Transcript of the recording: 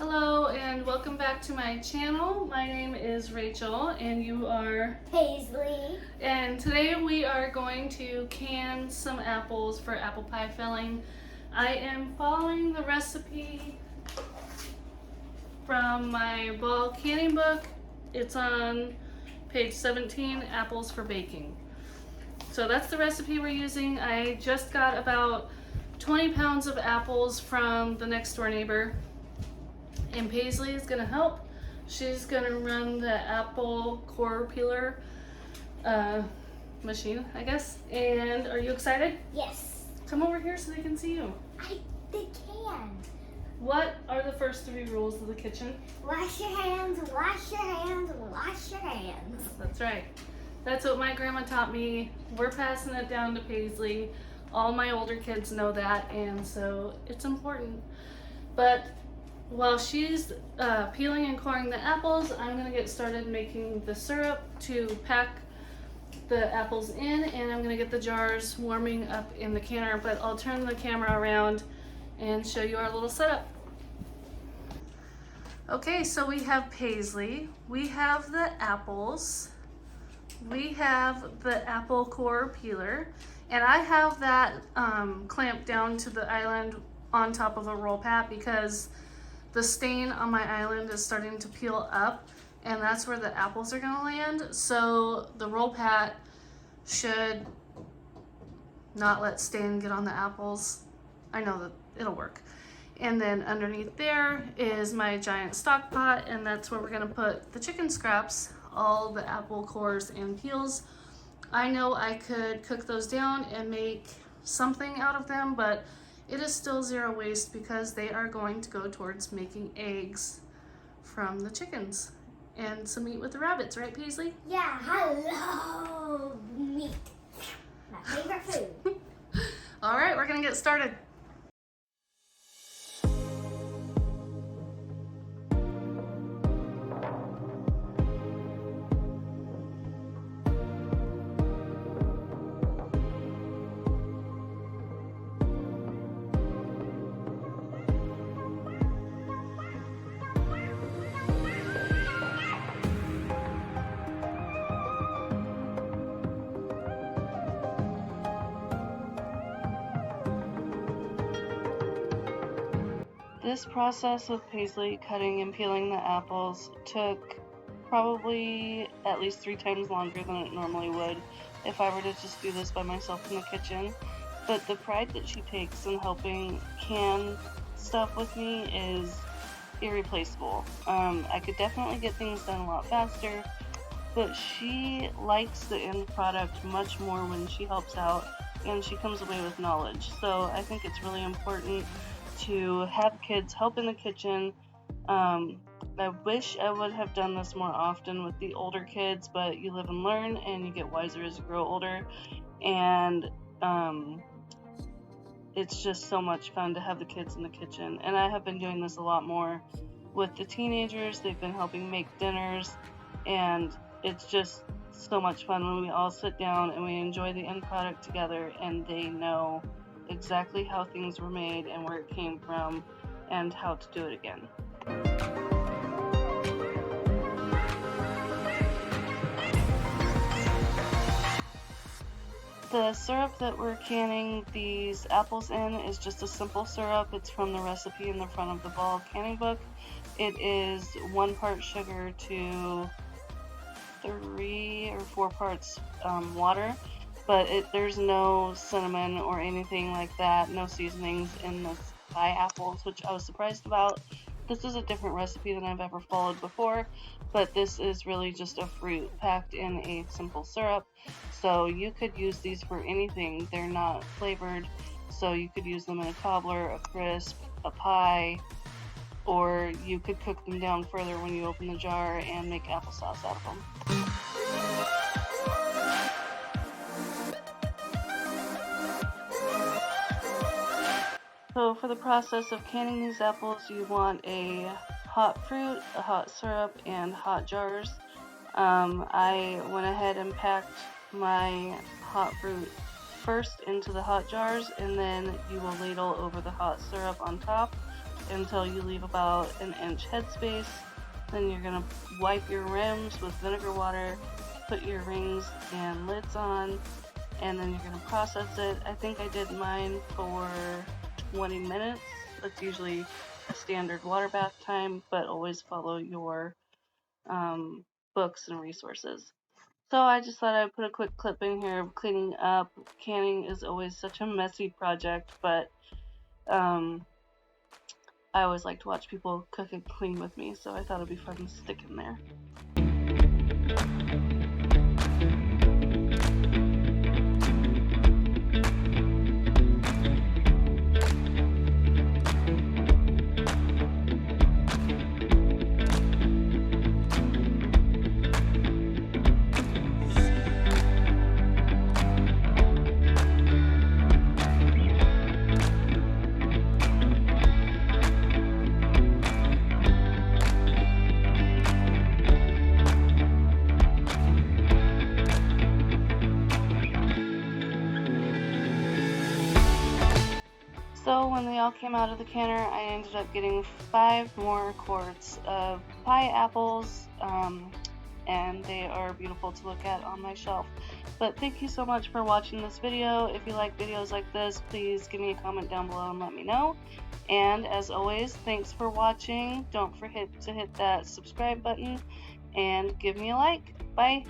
Hello and welcome back to my channel. My name is Rachel and you are Paisley. And today we are going to can some apples for apple pie filling. I am following the recipe from my ball canning book. It's on page 17, apples for baking. So that's the recipe we're using. I just got about 20 pounds of apples from the next door neighbor. And Paisley is gonna help. She's gonna run the apple core peeler machine, I guess. And are you excited? Yes. Come over here so they can see you. They can. What are the first 3 rules of the kitchen? Wash your hands, wash your hands, wash your hands. That's right. That's what my grandma taught me. We're passing it down to Paisley. All my older kids know that, and so it's important. But while she's peeling and coring the apples, I'm gonna get started making the syrup to pack the apples in, and I'm gonna get the jars warming up in the canner, but I'll turn the camera around and show you our little setup. Okay, so we have Paisley, we have the apples, we have the apple core peeler, and I have that clamped down to the island on top of a roll pat because the stain on my island is starting to peel up, and that's where the apples are gonna land. So the roll pat should not let stain get on the apples. I know that it'll work. And then underneath there is my giant stock pot, and that's where we're gonna put the chicken scraps, all the apple cores and peels. I know I could cook those down and make something out of them, but it is still zero waste because they are going to go towards making eggs from the chickens and some meat with the rabbits, right, Paisley? Yeah, I love meat. My favorite food. All right, we're gonna get started. This process with Paisley cutting and peeling the apples took probably at least 3 times longer than it normally would if I were to just do this by myself in the kitchen. But the pride that she takes in helping can stuff with me is irreplaceable. I could definitely get things done a lot faster, but she likes the end product much more when she helps out and she comes away with knowledge. So I think it's really important to have kids help in the kitchen. I wish I would have done this more often with the older kids, but you live and learn and you get wiser as you grow older, and it's just so much fun to have the kids in the kitchen. And I have been doing this a lot more with the teenagers. They've been helping make dinners, and it's just so much fun when we all sit down and we enjoy the end product together, and they know exactly how things were made and where it came from and how to do it again. The syrup that we're canning these apples in is just a simple syrup. It's from the recipe in the front of the ball canning book. It is 1 part sugar to 3 or 4 parts water. But there's no cinnamon or anything like that, no seasonings in this pie apples, which I was surprised about. This is a different recipe than I've ever followed before, but this is really just a fruit packed in a simple syrup. So you could use these for anything. They're not flavored, so you could use them in a cobbler, a crisp, a pie, or you could cook them down further when you open the jar and make applesauce out of them. So for the process of canning these apples, you want a hot fruit, a hot syrup, and hot jars. I went ahead and packed my hot fruit first into the hot jars, and then you will ladle over the hot syrup on top. until you leave about an inch headspace. Then you're gonna wipe your rims with vinegar water, put your rings and lids on, and then you're gonna process it. I think I did mine for 20 minutes. That's usually a standard water bath time, but always follow your books and resources. So I just thought I'd put a quick clip in here of cleaning up. Canning is always such a messy project, but I always like to watch people cook and clean with me, so I thought it'd be fun to stick in there. So when they all came out of the canner, I ended up getting 5 more quarts of pie apples, and they are beautiful to look at on my shelf. But thank you so much for watching this video. If you like videos like this, please give me a comment down below and let me know. And as always, thanks for watching. Don't forget to hit that subscribe button and give me a like. Bye!